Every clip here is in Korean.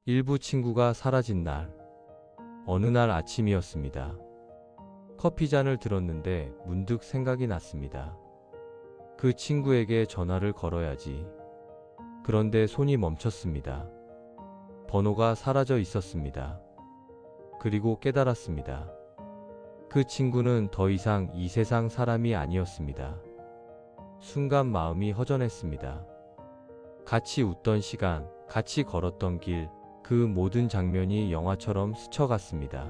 일부 친구가 사라진 날, 어느 날 아침이었습니다. 커피잔을 들었는데 문득 생각이 났습니다. 그 친구에게 전화를 걸어야지. 그런데 손이 멈췄습니다. 번호가 사라져 있었습니다. 그리고 깨달았습니다. 그 친구는 더 이상 이 세상 사람이 아니었습니다. 순간 마음이 허전했습니다. 같이 웃던 시간, 같이 걸었던 길, 그 모든 장면이 영화처럼 스쳐갔습니다.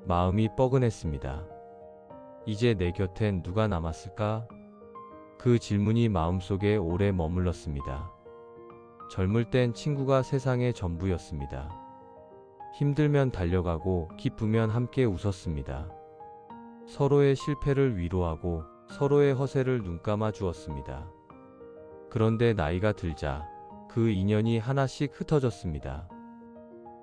마음이 뻐근했습니다. 이제 내 곁엔 누가 남았을까? 그 질문이 마음속에 오래 머물렀습니다. 젊을 땐 친구가 세상의 전부였습니다. 힘들면 달려가고 기쁘면 함께 웃었습니다. 서로의 실패를 위로하고 서로의 허세를 눈감아 주었습니다. 그런데 나이가 들자 그 인연이 하나씩 흩어졌습니다.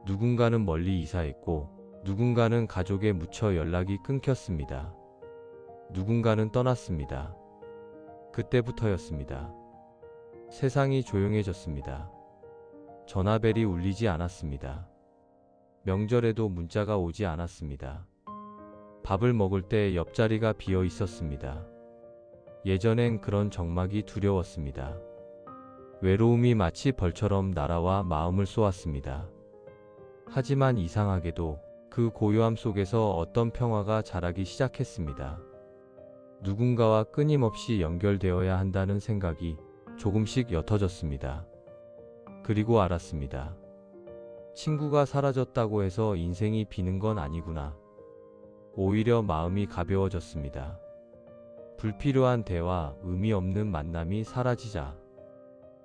누군가는 멀리 이사했고 누군가는 가족에 묻혀 연락이 끊겼습니다. 누군가는 떠났습니다. 그때부터였습니다. 세상이 조용해졌습니다. 전화벨이 울리지 않았습니다. 명절에도 문자가 오지 않았습니다. 밥을 먹을 때 옆자리가 비어 있었습니다. 예전엔 그런 적막이 두려웠습니다. 외로움이 마치 벌처럼 날아와 마음을 쏘았습니다. 하지만 이상하게도 그 고요함 속에서 어떤 평화가 자라기 시작했습니다. 누군가와 끊임없이 연결되어야 한다는 생각이 조금씩 옅어졌습니다. 그리고 알았습니다. 친구가 사라졌다고 해서 인생이 비는 건 아니구나. 오히려 마음이 가벼워졌습니다. 불필요한 대화, 의미 없는 만남이 사라지자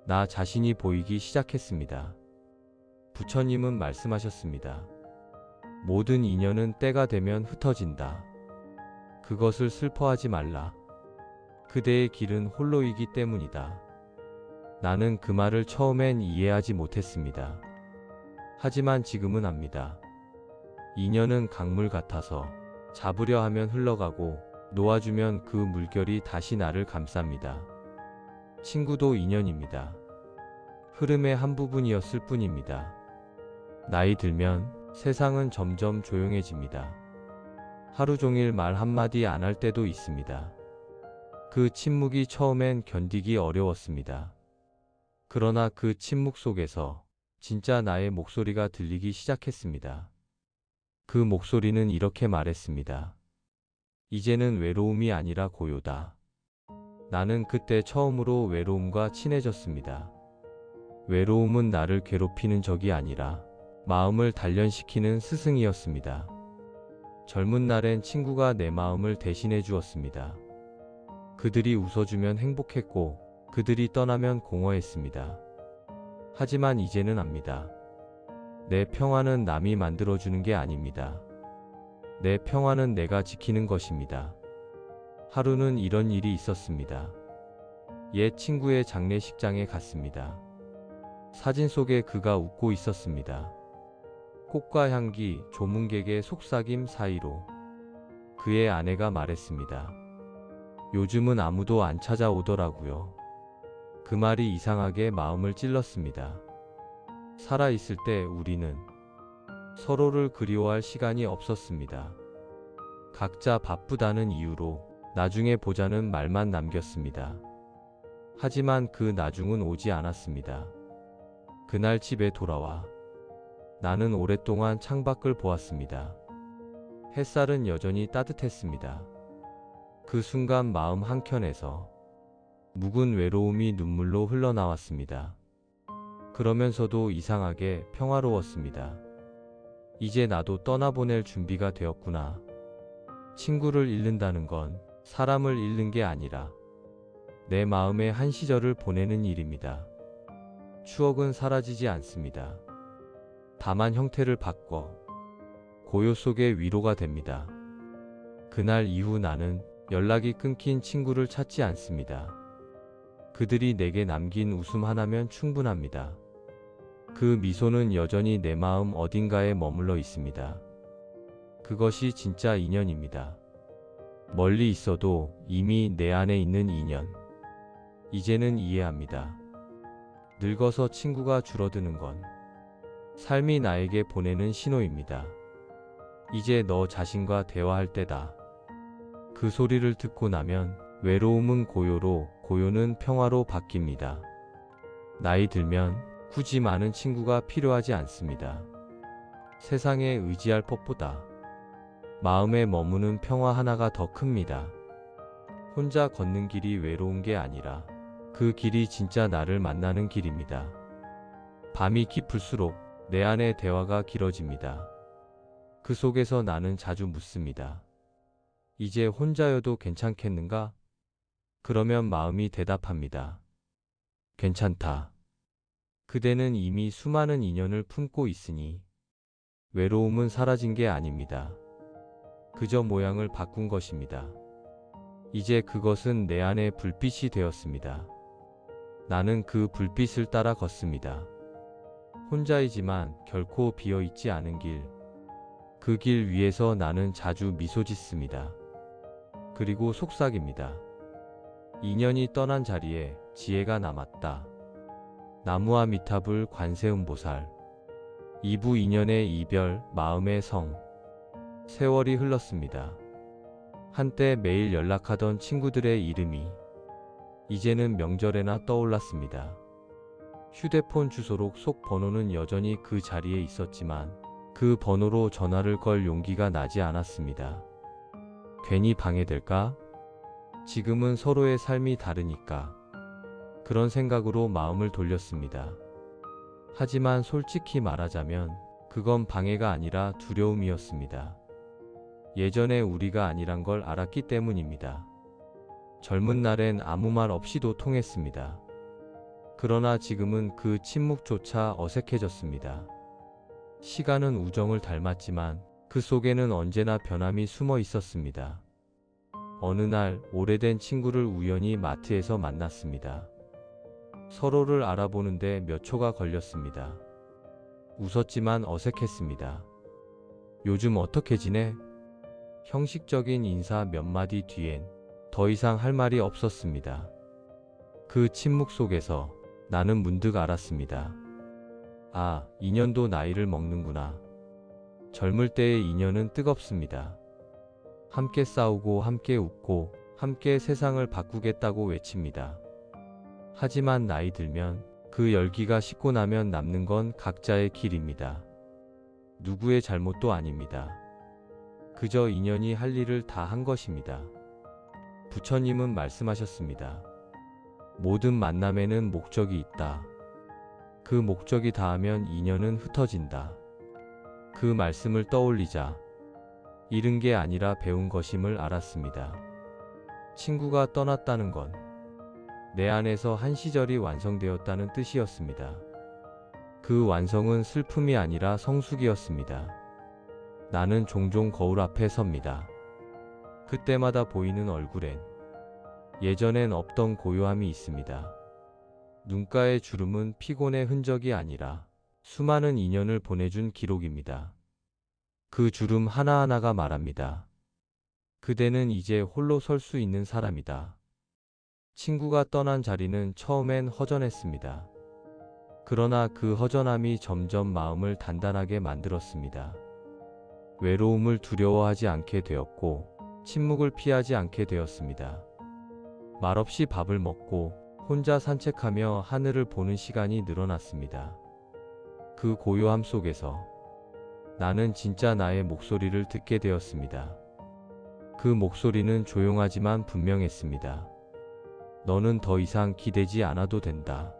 나 자신이 보이기 시작했습니다. 부처님은 말씀하셨습니다. 모든 인연은 때가 되면 흩어진다. 그것을 슬퍼하지 말라. 그대의 길은 홀로이기 때문이다. 나는 그 말을 처음엔 이해하지 못했습니다. 하지만 지금은 압니다. 인연은 강물 같아서 잡으려 하면 흘러가고 놓아주면 그 물결이 다시 나를 감쌉니다. 친구도 인연입니다. 흐름의 한 부분이었을 뿐입니다. 나이 들면 세상은 점점 조용해집니다. 하루 종일 말 한마디 안 할 때도 있습니다. 그 침묵이 처음엔 견디기 어려웠습니다. 그러나 그 침묵 속에서 진짜 나의 목소리가 들리기 시작했습니다. 그 목소리는 이렇게 말했습니다. 이제는 외로움이 아니라 고요다. 나는 그때 처음으로 외로움과 친해졌습니다. 외로움은 나를 괴롭히는 적이 아니라 마음을 단련시키는 스승이었습니다. 젊은 날엔 친구가 내 마음을 대신해 주었습니다. 그들이 웃어주면 행복했고 그들이 떠나면 공허했습니다. 하지만 이제는 압니다. 내 평화는 남이 만들어주는 게 아닙니다. 내 평화는 내가 지키는 것입니다. 하루는 이런 일이 있었습니다. 옛 친구의 장례식장에 갔습니다. 사진 속에 그가 웃고 있었습니다. 꽃과 향기, 조문객의 속삭임 사이로 그의 아내가 말했습니다. 요즘은 아무도 안 찾아오더라고요. 그 말이 이상하게 마음을 찔렀습니다. 살아있을 때 우리는 서로를 그리워할 시간이 없었습니다. 각자 바쁘다는 이유로 나중에 보자는 말만 남겼습니다. 하지만 그 나중은 오지 않았습니다. 그날 집에 돌아와 나는 오랫동안 창밖을 보았습니다. 햇살은 여전히 따뜻했습니다. 그 순간 마음 한켠에서 묵은 외로움이 눈물로 흘러나왔습니다. 그러면서도 이상하게 평화로웠습니다. 이제 나도 떠나보낼 준비가 되었구나. 친구를 잃는다는 건 사람을 잃는 게 아니라 내 마음의 한 시절을 보내는 일입니다. 추억은 사라지지 않습니다. 다만 형태를 바꿔 고요 속의 위로가 됩니다. 그날 이후 나는 연락이 끊긴 친구를 찾지 않습니다. 그들이 내게 남긴 웃음 하나면 충분합니다. 그 미소는 여전히 내 마음 어딘가에 머물러 있습니다. 그것이 진짜 인연입니다. 멀리 있어도 이미 내 안에 있는 인연. 이제는 이해합니다. 늙어서 친구가 줄어드는 건 삶이 나에게 보내는 신호입니다. 이제 너 자신과 대화할 때다. 그 소리를 듣고 나면 외로움은 고요로, 고요는 평화로 바뀝니다. 나이 들면 굳이 많은 친구가 필요하지 않습니다. 세상에 의지할 법보다 마음에 머무는 평화 하나가 더 큽니다. 혼자 걷는 길이 외로운 게 아니라 그 길이 진짜 나를 만나는 길입니다. 밤이 깊을수록 내 안의 대화가 길어집니다. 그 속에서 나는 자주 묻습니다. 이제 혼자여도 괜찮겠는가? 그러면 마음이 대답합니다. 괜찮다. 그대는 이미 수많은 인연을 품고 있으니 외로움은 사라진 게 아닙니다. 그저 모양을 바꾼 것입니다. 이제 그것은 내 안의 불빛이 되었습니다. 나는 그 불빛을 따라 걷습니다. 혼자이지만 결코 비어있지 않은 길. 그 길 위에서 나는 자주 미소 짓습니다. 그리고 속삭입니다. 인연이 떠난 자리에 지혜가 남았다. 나무와 미탑을 관세음보살. 이부 인연의 이별, 마음의 성. 세월이 흘렀습니다. 한때 매일 연락하던 친구들의 이름이 이제는 명절에나 떠올랐습니다. 휴대폰 주소록 속 번호는 여전히 그 자리에 있었지만 그 번호로 전화를 걸 용기가 나지 않았습니다. 괜히 방해될까? 지금은 서로의 삶이 다르니까. 그런 생각으로 마음을 돌렸습니다. 하지만 솔직히 말하자면 그건 방해가 아니라 두려움이었습니다. 예전에 우리가 아니란 걸 알았기 때문입니다. 젊은 날엔 아무 말 없이도 통했습니다. 그러나 지금은 그 침묵조차 어색해졌습니다. 시간은 우정을 닮았지만 그 속에는 언제나 변함이 숨어 있었습니다. 어느 날 오래된 친구를 우연히 마트에서 만났습니다. 서로를 알아보는데 몇 초가 걸렸습니다. 웃었지만 어색했습니다. 요즘 어떻게 지내? 형식적인 인사 몇 마디 뒤엔 더 이상 할 말이 없었습니다. 그 침묵 속에서 나는 문득 알았습니다. 아, 인연도 나이를 먹는구나. 젊을 때의 인연은 뜨겁습니다. 함께 싸우고 함께 웃고 함께 세상을 바꾸겠다고 외칩니다. 하지만 나이 들면 그 열기가 식고 나면 남는 건 각자의 길입니다. 누구의 잘못도 아닙니다. 그저 인연이 할 일을 다 한 것입니다. 부처님은 말씀하셨습니다. 모든 만남에는 목적이 있다. 그 목적이 닿으면 인연은 흩어진다. 그 말씀을 떠올리자 잃은 게 아니라 배운 것임을 알았습니다. 친구가 떠났다는 건 내 안에서 한 시절이 완성되었다는 뜻이었습니다. 그 완성은 슬픔이 아니라 성숙이었습니다. 나는 종종 거울 앞에 섭니다. 그때마다 보이는 얼굴엔 예전엔 없던 고요함이 있습니다. 눈가의 주름은 피곤의 흔적이 아니라 수많은 인연을 보내준 기록입니다. 그 주름 하나하나가 말합니다. 그대는 이제 홀로 설 수 있는 사람이다. 친구가 떠난 자리는 처음엔 허전했습니다. 그러나 그 허전함이 점점 마음을 단단하게 만들었습니다. 외로움을 두려워하지 않게 되었고 침묵을 피하지 않게 되었습니다. 말없이 밥을 먹고 혼자 산책하며 하늘을 보는 시간이 늘어났습니다. 그 고요함 속에서 나는 진짜 나의 목소리를 듣게 되었습니다. 그 목소리는 조용하지만 분명했습니다. 너는 더 이상 기대지 않아도 된다.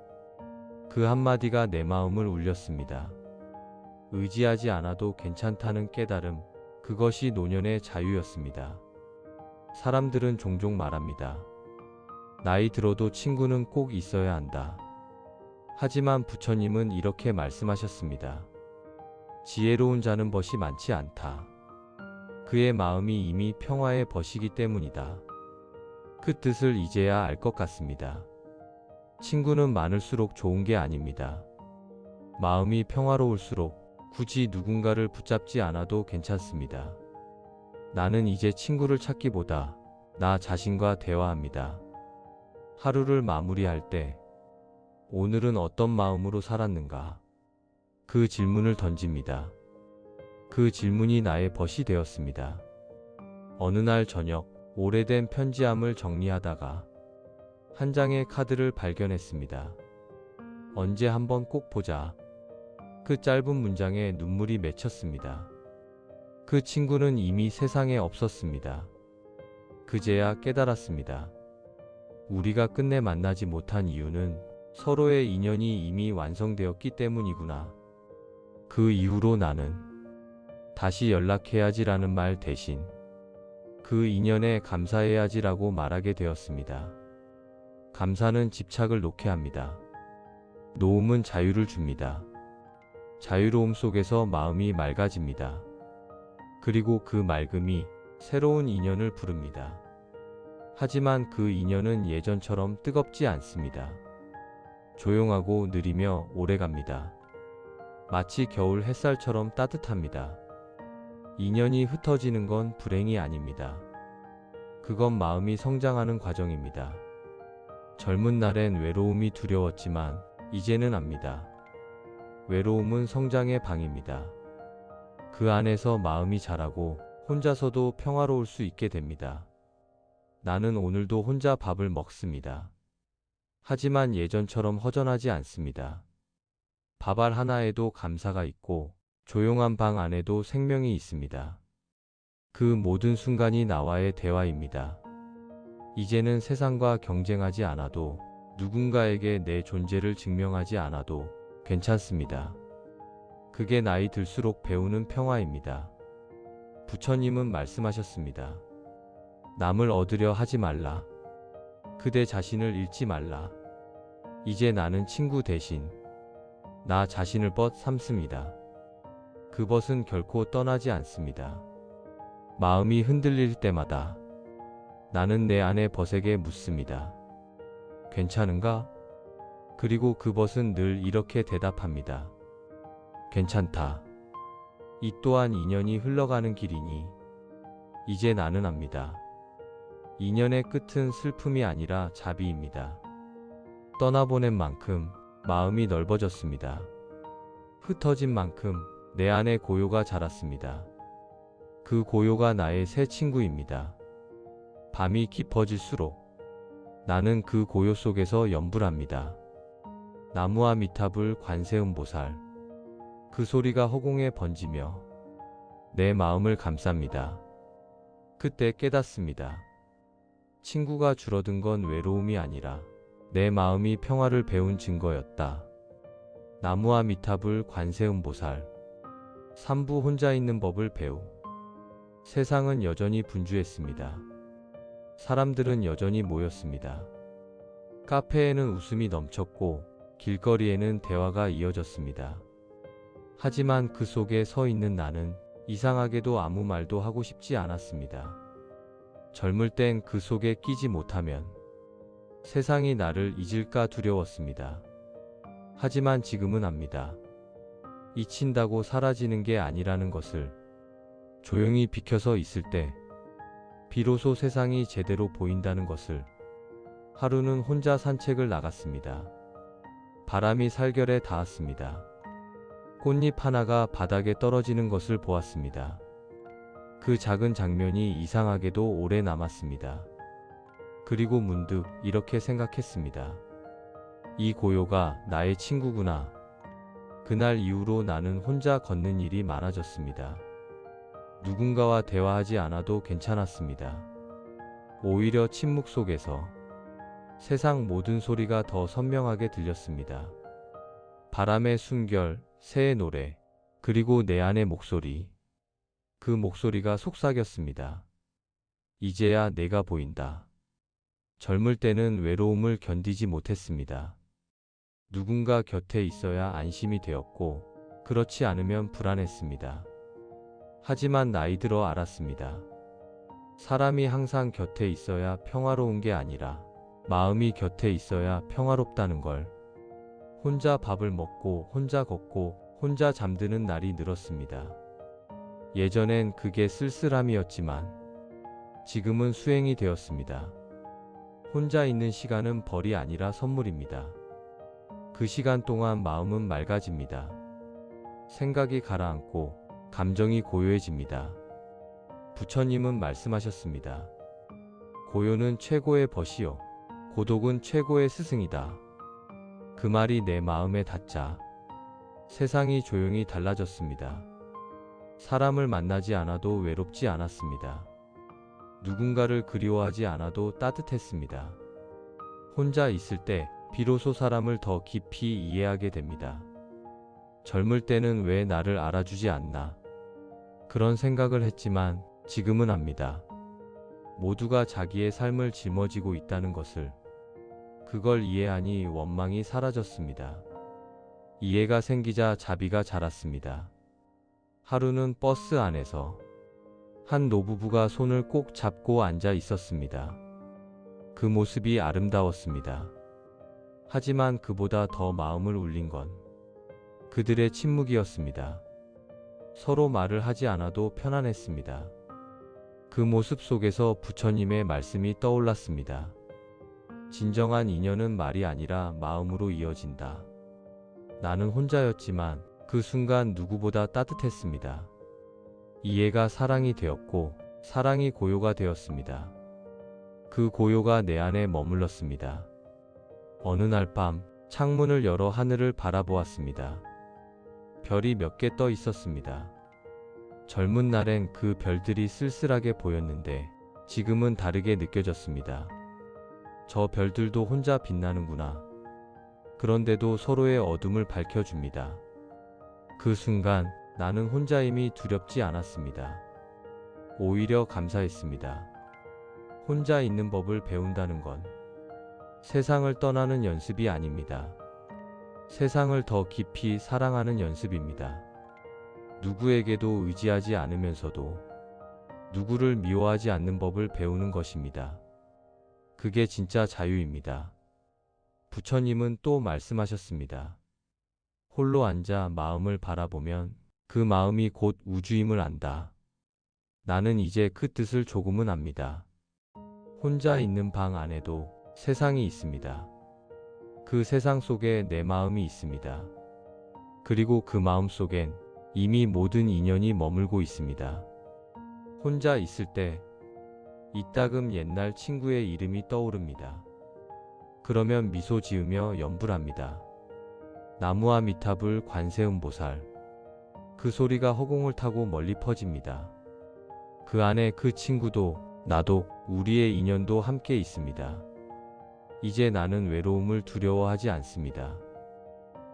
그 한마디가 내 마음을 울렸습니다. 의지하지 않아도 괜찮다는 깨달음, 그것이 노년의 자유였습니다. 사람들은 종종 말합니다. 나이 들어도 친구는 꼭 있어야 한다. 하지만 부처님은 이렇게 말씀하셨습니다. 지혜로운 자는 벗이 많지 않다. 그의 마음이 이미 평화의 벗이기 때문이다. 그 뜻을 이제야 알 것 같습니다. 친구는 많을수록 좋은 게 아닙니다. 마음이 평화로울수록 굳이 누군가를 붙잡지 않아도 괜찮습니다. 나는 이제 친구를 찾기보다 나 자신과 대화합니다. 하루를 마무리할 때 오늘은 어떤 마음으로 살았는가? 그 질문을 던집니다. 그 질문이 나의 벗이 되었습니다. 어느 날 저녁, 오래된 편지함을 정리하다가 한 장의 카드를 발견했습니다. 언제 한번 꼭 보자. 그 짧은 문장에 눈물이 맺혔습니다. 그 친구는 이미 세상에 없었습니다. 그제야 깨달았습니다. 우리가 끝내 만나지 못한 이유는 서로의 인연이 이미 완성되었기 때문이구나. 그 이후로 나는 다시 연락해야지라는 말 대신 그 인연에 감사해야지라고 말하게 되었습니다. 감사는 집착을 놓게 합니다. 놓음은 자유를 줍니다. 자유로움 속에서 마음이 맑아집니다. 그리고 그 맑음이 새로운 인연을 부릅니다. 하지만 그 인연은 예전처럼 뜨겁지 않습니다. 조용하고 느리며 오래갑니다. 마치 겨울 햇살처럼 따뜻합니다. 인연이 흩어지는 건 불행이 아닙니다. 그건 마음이 성장하는 과정입니다. 젊은 날엔 외로움이 두려웠지만 이제는 압니다. 외로움은 성장의 방입니다. 그 안에서 마음이 자라고 혼자서도 평화로울 수 있게 됩니다. 나는 오늘도 혼자 밥을 먹습니다. 하지만 예전처럼 허전하지 않습니다. 밥알 하나에도 감사가 있고 조용한 방 안에도 생명이 있습니다. 그 모든 순간이 나와의 대화입니다. 이제는 세상과 경쟁하지 않아도 누군가에게 내 존재를 증명하지 않아도 괜찮습니다. 그게 나이 들수록 배우는 평화입니다. 부처님은 말씀하셨습니다. 남을 얻으려 하지 말라. 그대 자신을 잃지 말라. 이제 나는 친구 대신 나 자신을 벗 삼습니다. 그 벗은 결코 떠나지 않습니다. 마음이 흔들릴 때마다 나는 내 안의 벗에게 묻습니다. 괜찮은가? 그리고 그 벗은 늘 이렇게 대답합니다. 괜찮다. 이 또한 인연이 흘러가는 길이니 이제 나는 압니다. 인연의 끝은 슬픔이 아니라 자비입니다. 떠나보낸 만큼 마음이 넓어졌습니다. 흩어진 만큼 내 안에 고요가 자랐습니다. 그 고요가 나의 새 친구입니다. 밤이 깊어질수록 나는 그 고요 속에서 염불합니다. 나무와 미탑을 관세음보살. 그 소리가 허공에 번지며 내 마음을 감쌉니다. 그때 깨닫습니다. 친구가 줄어든 건 외로움이 아니라 내 마음이 평화를 배운 증거였다. 나무와 미탑을 관세음보살. 삼부 혼자 있는 법을 배우. 세상은 여전히 분주했습니다. 사람들은 여전히 모였습니다. 카페에는 웃음이 넘쳤고 길거리에는 대화가 이어졌습니다. 하지만 그 속에 서 있는 나는 이상하게도 아무 말도 하고 싶지 않았습니다. 젊을 땐 그 속에 끼지 못하면 세상이 나를 잊을까 두려웠습니다. 하지만 지금은 압니다. 잊힌다고 사라지는 게 아니라는 것을. 조용히 비켜서 있을 때 비로소 세상이 제대로 보인다는 것을. 하루는 혼자 산책을 나갔습니다. 바람이 살결에 닿았습니다. 꽃잎 하나가 바닥에 떨어지는 것을 보았습니다. 그 작은 장면이 이상하게도 오래 남았습니다. 그리고 문득 이렇게 생각했습니다. 이 고요가 나의 친구구나. 그날 이후로 나는 혼자 걷는 일이 많아졌습니다. 누군가와 대화하지 않아도 괜찮았습니다. 오히려 침묵 속에서 세상 모든 소리가 더 선명하게 들렸습니다. 바람의 숨결, 새의 노래, 그리고 내 안의 목소리. 그 목소리가 속삭였습니다. 이제야 내가 보인다. 젊을 때는 외로움을 견디지 못했습니다. 누군가 곁에 있어야 안심이 되었고, 그렇지 않으면 불안했습니다. 하지만 나이 들어 알았습니다. 사람이 항상 곁에 있어야 평화로운 게 아니라 마음이 곁에 있어야 평화롭다는 걸. 혼자 밥을 먹고 혼자 걷고 혼자 잠드는 날이 늘었습니다. 예전엔 그게 쓸쓸함이었지만 지금은 수행이 되었습니다. 혼자 있는 시간은 벌이 아니라 선물입니다. 그 시간 동안 마음은 맑아집니다. 생각이 가라앉고 감정이 고요해집니다. 부처님은 말씀하셨습니다. 고요는 최고의 벗이요, 고독은 최고의 스승이다. 그 말이 내 마음에 닿자 세상이 조용히 달라졌습니다. 사람을 만나지 않아도 외롭지 않았습니다. 누군가를 그리워하지 않아도 따뜻했습니다. 혼자 있을 때 비로소 사람을 더 깊이 이해하게 됩니다. 젊을 때는 왜 나를 알아주지 않나? 그런 생각을 했지만 지금은 압니다. 모두가 자기의 삶을 짊어지고 있다는 것을. 그걸 이해하니 원망이 사라졌습니다. 이해가 생기자 자비가 자랐습니다. 하루는 버스 안에서 한 노부부가 손을 꼭 잡고 앉아 있었습니다. 그 모습이 아름다웠습니다. 하지만 그보다 더 마음을 울린 건 그들의 침묵이었습니다. 서로 말을 하지 않아도 편안했습니다. 그 모습 속에서 부처님의 말씀이 떠올랐습니다. 진정한 인연은 말이 아니라 마음으로 이어진다. 나는 혼자였지만 그 순간 누구보다 따뜻했습니다. 이해가 사랑이 되었고 사랑이 고요가 되었습니다. 그 고요가 내 안에 머물렀습니다. 어느 날 밤 창문을 열어 하늘을 바라보았습니다. 별이 몇 개 떠 있었습니다. 젊은 날엔 그 별들이 쓸쓸하게 보였는데 지금은 다르게 느껴졌습니다. 저 별들도 혼자 빛나는구나. 그런데도 서로의 어둠을 밝혀줍니다. 그 순간 나는 혼자임이 두렵지 않았습니다. 오히려 감사했습니다. 혼자 있는 법을 배운다는 건 세상을 떠나는 연습이 아닙니다. 세상을 더 깊이 사랑하는 연습입니다. 누구에게도 의지하지 않으면서도 누구를 미워하지 않는 법을 배우는 것입니다. 그게 진짜 자유입니다. 부처님은 또 말씀하셨습니다. 홀로 앉아 마음을 바라보면 그 마음이 곧 우주임을 안다. 나는 이제 그 뜻을 조금은 압니다. 혼자 있는 방 안에도 세상이 있습니다. 그 세상 속에 내 마음이 있습니다. 그리고 그 마음 속엔 이미 모든 인연이 머물고 있습니다. 혼자 있을 때 이따금 옛날 친구의 이름이 떠오릅니다. 그러면 미소 지으며 연불합니다. 나무아미타불 관세음보살. 그 소리가 허공을 타고 멀리 퍼집니다. 그 안에 그 친구도 나도 우리의 인연도 함께 있습니다. 이제 나는 외로움을 두려워하지 않습니다.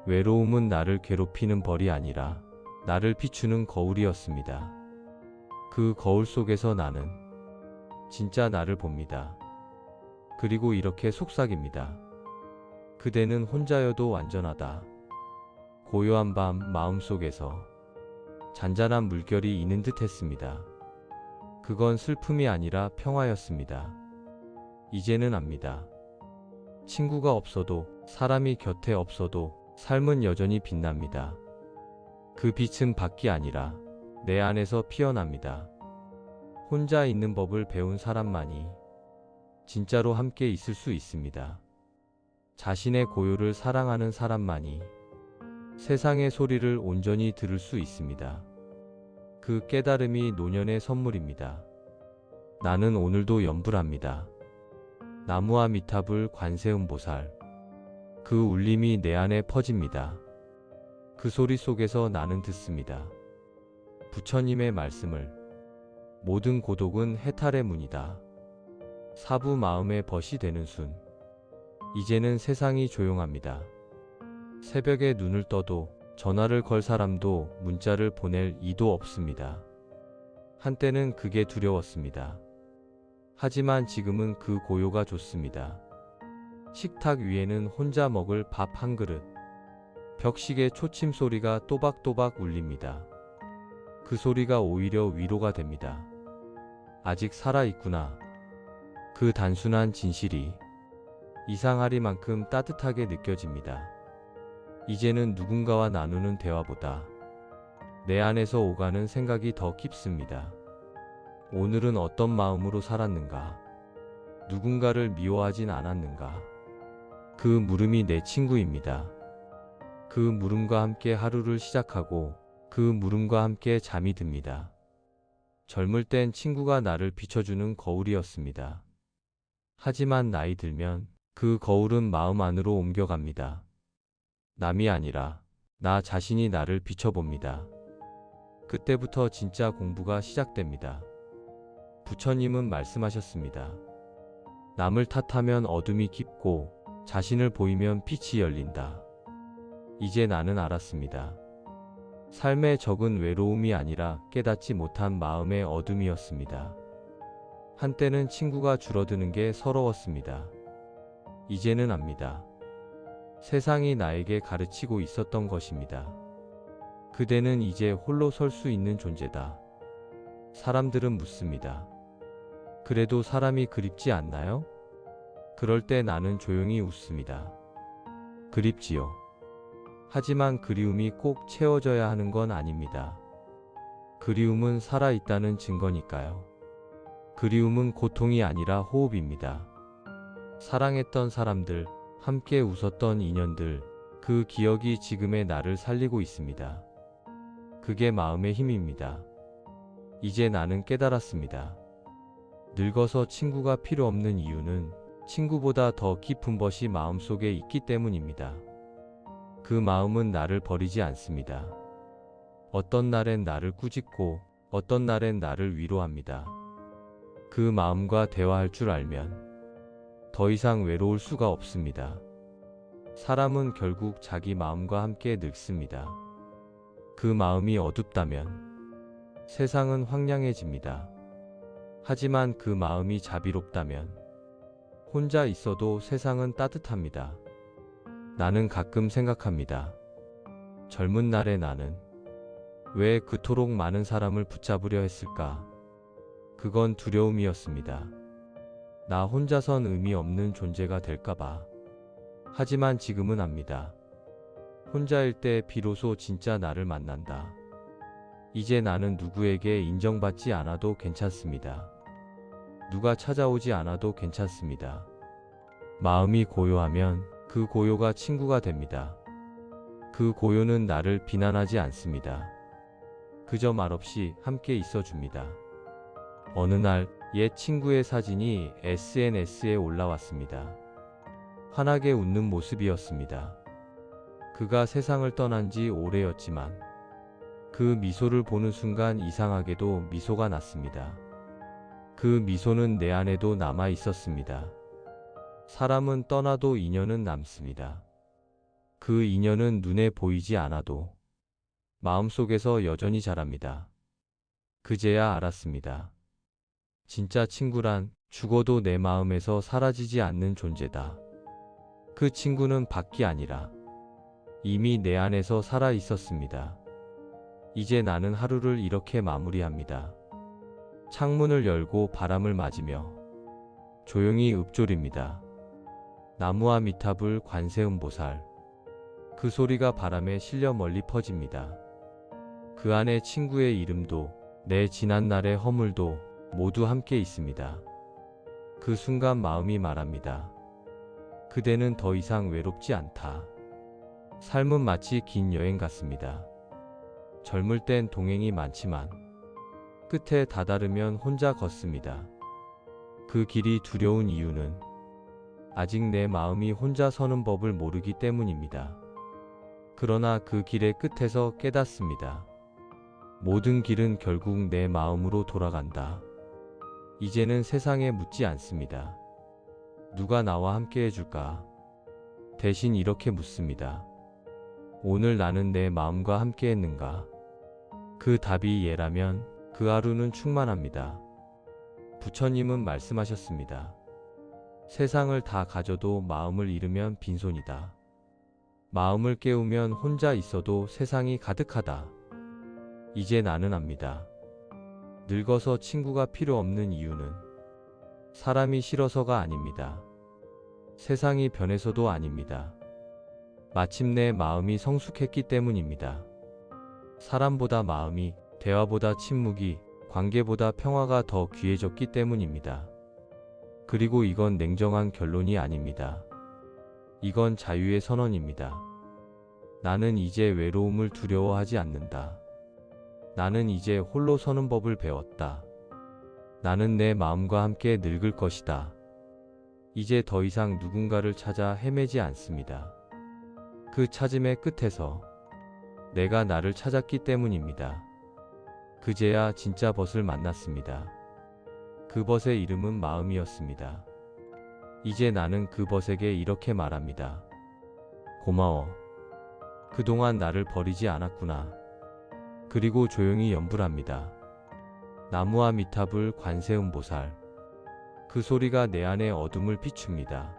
외로움은 나를 괴롭히는 벌이 아니라 나를 비추는 거울이었습니다. 그 거울 속에서 나는 진짜 나를 봅니다. 그리고 이렇게 속삭입니다. 그대는 혼자여도 완전하다. 고요한 밤 마음속에서 잔잔한 물결이 있는 듯 했습니다. 그건 슬픔이 아니라 평화였습니다. 이제는 압니다. 친구가 없어도, 사람이 곁에 없어도 삶은 여전히 빛납니다. 그 빛은 밖이 아니라 내 안에서 피어납니다. 혼자 있는 법을 배운 사람만이 진짜로 함께 있을 수 있습니다. 자신의 고요를 사랑하는 사람만이 세상의 소리를 온전히 들을 수 있습니다. 그 깨달음이 노년의 선물입니다. 나는 오늘도 연불합니다. 나무아미타불 관세음보살. 그 울림이 내 안에 퍼집니다. 그 소리 속에서 나는 듣습니다. 부처님의 말씀을. 모든 고독은 해탈의 문이다. 사부 마음의 벗이 되는 순. 이제는 세상이 조용합니다. 새벽에 눈을 떠도 전화를 걸 사람도 문자를 보낼 이도 없습니다. 한때는 그게 두려웠습니다. 하지만 지금은 그 고요가 좋습니다. 식탁 위에는 혼자 먹을 밥 한 그릇. 벽식의 초침 소리가 또박또박 울립니다. 그 소리가 오히려 위로가 됩니다. 아직 살아있구나. 그 단순한 진실이 이상하리만큼 따뜻하게 느껴집니다. 이제는 누군가와 나누는 대화보다 내 안에서 오가는 생각이 더 깊습니다. 오늘은 어떤 마음으로 살았는가? 누군가를 미워하진 않았는가? 그 물음이 내 친구입니다. 그 물음과 함께 하루를 시작하고 그 물음과 함께 잠이 듭니다. 젊을 땐 친구가 나를 비춰주는 거울이었습니다. 하지만 나이 들면 그 거울은 마음 안으로 옮겨갑니다. 남이 아니라 나 자신이 나를 비춰봅니다. 그때부터 진짜 공부가 시작됩니다. 부처님은 말씀하셨습니다. 남을 탓하면 어둠이 깊고 자신을 보이면 빛이 열린다. 이제 나는 알았습니다. 삶의 적은 외로움이 아니라 깨닫지 못한 마음의 어둠이었습니다. 한때는 친구가 줄어드는 게 서러웠습니다. 이제는 압니다. 세상이 나에게 가르치고 있었던 것입니다. 그대는 이제 홀로 설 수 있는 존재다. 사람들은 묻습니다. 그래도 사람이 그립지 않나요? 그럴 때 나는 조용히 웃습니다. 그립지요. 하지만 그리움이 꼭 채워져야 하는 건 아닙니다. 그리움은 살아있다는 증거니까요. 그리움은 고통이 아니라 호흡입니다. 사랑했던 사람들, 함께 웃었던 인연들, 그 기억이 지금의 나를 살리고 있습니다. 그게 마음의 힘입니다. 이제 나는 깨달았습니다. 늙어서 친구가 필요 없는 이유는 친구보다 더 깊은 것이 마음속에 있기 때문입니다. 그 마음은 나를 버리지 않습니다. 어떤 날엔 나를 꾸짖고 어떤 날엔 나를 위로합니다. 그 마음과 대화할 줄 알면 더 이상 외로울 수가 없습니다. 사람은 결국 자기 마음과 함께 늙습니다. 그 마음이 어둡다면 세상은 황량해집니다. 하지만 그 마음이 자비롭다면 혼자 있어도 세상은 따뜻합니다. 나는 가끔 생각합니다. 젊은 날의 나는 왜 그토록 많은 사람을 붙잡으려 했을까? 그건 두려움이었습니다. 나 혼자선 의미 없는 존재가 될까봐. 하지만 지금은 압니다. 혼자일 때 비로소 진짜 나를 만난다. 이제 나는 누구에게 인정받지 않아도 괜찮습니다. 누가 찾아오지 않아도 괜찮습니다. 마음이 고요하면 그 고요가 친구가 됩니다. 그 고요는 나를 비난하지 않습니다. 그저 말없이 함께 있어줍니다. 어느 날 옛 친구의 사진이 SNS에 올라왔습니다. 환하게 웃는 모습이었습니다. 그가 세상을 떠난 지 오래였지만 그 미소를 보는 순간 이상하게도 미소가 났습니다. 그 미소는 내 안에도 남아 있었습니다. 사람은 떠나도 인연은 남습니다. 그 인연은 눈에 보이지 않아도 마음속에서 여전히 자랍니다. 그제야 알았습니다. 진짜 친구란 죽어도 내 마음에서 사라지지 않는 존재다. 그 친구는 밖이 아니라 이미 내 안에서 살아 있었습니다. 이제 나는 하루를 이렇게 마무리합니다. 창문을 열고 바람을 맞으며 조용히 읊조립니다. 나무와 미탑을 관세음보살. 그 소리가 바람에 실려 멀리 퍼집니다. 그 안에 친구의 이름도 내 지난날의 허물도 모두 함께 있습니다. 그 순간 마음이 말합니다. 그대는 더 이상 외롭지 않다. 삶은 마치 긴 여행 같습니다. 젊을 땐 동행이 많지만 끝에 다다르면 혼자 걷습니다. 그 길이 두려운 이유는 아직 내 마음이 혼자 서는 법을 모르기 때문입니다. 그러나 그 길의 끝에서 깨닫습니다. 모든 길은 결국 내 마음으로 돌아간다. 이제는 세상에 묻지 않습니다. 누가 나와 함께 해줄까? 대신 이렇게 묻습니다. 오늘 나는 내 마음과 함께 했는가? 그 답이 예라면 그 하루는 충만합니다. 부처님은 말씀하셨습니다. 세상을 다 가져도 마음을 잃으면 빈손이다. 마음을 깨우면 혼자 있어도 세상이 가득하다. 이제 나는 압니다. 늙어서 친구가 필요 없는 이유는 사람이 싫어서가 아닙니다. 세상이 변해서도 아닙니다. 마침내 마음이 성숙했기 때문입니다. 사람보다 마음이, 대화보다 침묵이, 관계보다 평화가 더 귀해졌기 때문입니다. 그리고 이건 냉정한 결론이 아닙니다. 이건 자유의 선언입니다. 나는 이제 외로움을 두려워하지 않는다. 나는 이제 홀로 서는 법을 배웠다. 나는 내 마음과 함께 늙을 것이다. 이제 더 이상 누군가를 찾아 헤매지 않습니다. 그 찾음의 끝에서 내가 나를 찾았기 때문입니다. 그제야 진짜 벗을 만났습니다. 그 벗의 이름은 마음이었습니다. 이제 나는 그 벗에게 이렇게 말합니다. 고마워. 그동안 나를 버리지 않았구나. 그리고 조용히 연불합니다. 나무와 미탑을 관세음보살. 그 소리가 내 안의 어둠을 비춥니다.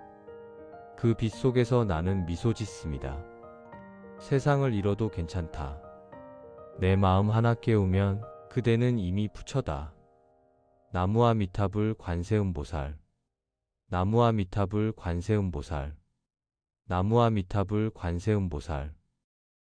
그 빛 속에서 나는 미소 짓습니다. 세상을 잃어도 괜찮다. 내 마음 하나 깨우면 그대는 이미 부처다. 나무와 미탑을 관세음보살. 나무와 미탑을 관세음보살. 나무와 미탑을 관세음보살.